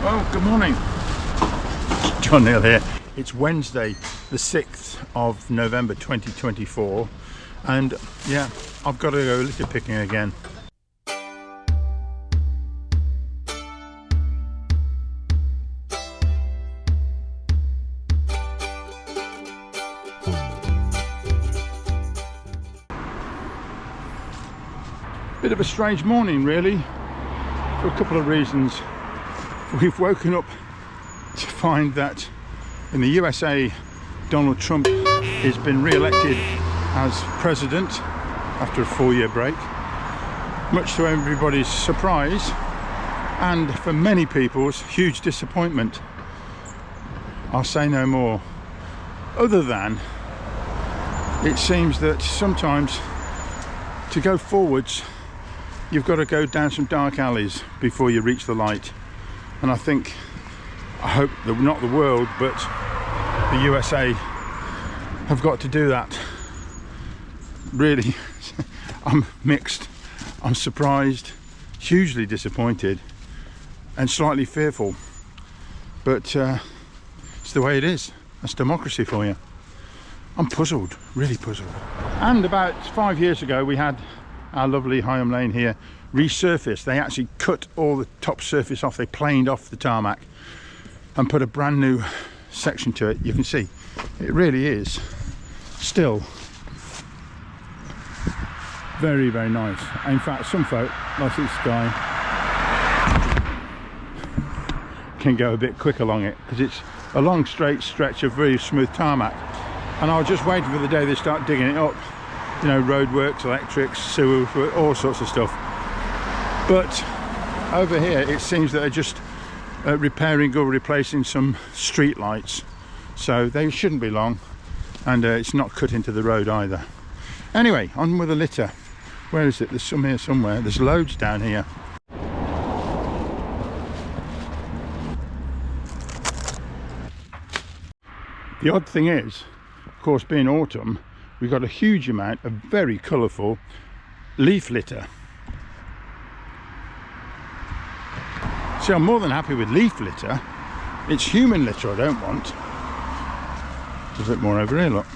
Oh, good morning. John Neal here. It's Wednesday, the 6th of November 2024, and yeah, I've got to go litter picking again. Bit of a strange morning, really, for a couple of reasons. We've woken up to find that in the USA, Donald Trump has been re-elected as president after a 4-year break, much to everybody's surprise and for many people's huge disappointment. I'll say no more, other than it seems that sometimes to go forwards you've got to go down some dark alleys before you reach the light. And I hope that not the world, but the USA have got to do that. Really, I'm mixed. I'm surprised, hugely disappointed, and slightly fearful. But it's the way it is. That's democracy for you. I'm puzzled, really puzzled. And about 5 years ago, we had our lovely Higham Lane here resurfaced. They actually cut all the top surface off. They planed off the tarmac and put a brand new section to it. You can see it really is still very, very nice. In fact, some folk like this guy can go a bit quick along it because it's a long straight stretch of very smooth tarmac, and I was just waiting for the day they start digging it up, you know, roadworks, electrics, sewer, all sorts of stuff. But over here it seems that they're just repairing or replacing some street lights, so they shouldn't be long, and it's not cut into the road either. Anyway, on with the litter. Where is it? There's some here somewhere. There's loads down here. The odd thing is, of course, being autumn, we've got a huge amount of very colourful leaf litter. See, I'm more than happy with leaf litter. It's human litter I don't want. There's a bit more over here, look.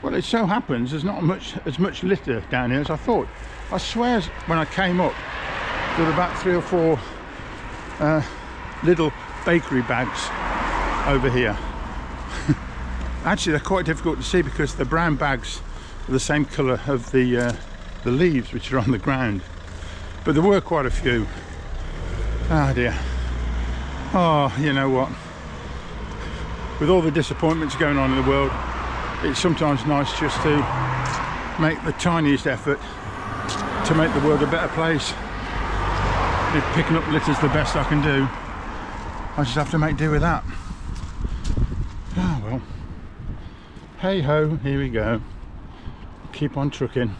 Well, it so happens there's not as much litter down here as I thought. I swear when I came up there were about 3 or 4 little bakery bags over here. Actually, they're quite difficult to see because the brown bags are the same colour of the leaves which are on the ground. But there were quite a few. Ah dear. Oh, you know what? With all the disappointments going on in the world, it's sometimes nice just to make the tiniest effort to make the world a better place. If picking up litter's the best I can do, I just have to make do with that. Ah well, hey ho, here we go. Keep on trucking.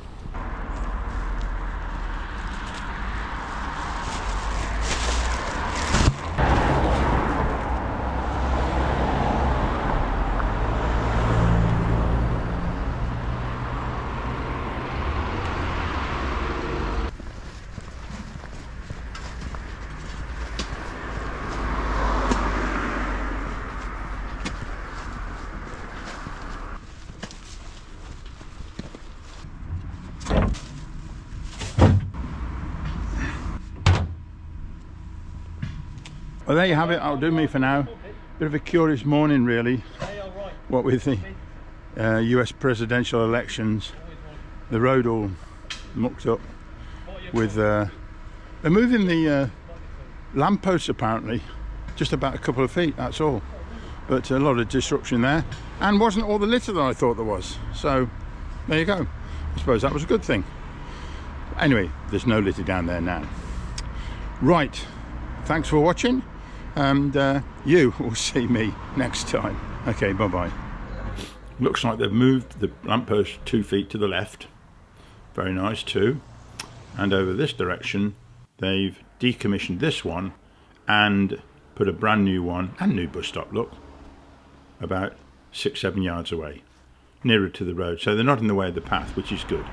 Well, there you have it. That'll do me for now. Bit of a curious morning, really. What with the US presidential elections, the road all mucked up with they're moving the lampposts apparently just about a couple of feet, that's all. But a lot of disruption there, and wasn't all the litter that I thought there was. So there you go. I suppose that was a good thing. Anyway, there's no litter down there now. Right, thanks for watching, and you will see me next time. Okay, bye bye. Looks like they've moved the lamppost 2 feet to the left. Very nice too. And over this direction they've decommissioned this one and put a brand new one, and new bus stop, look, about 6-7 yards away, nearer to the road, so they're not in the way of the path, which is good.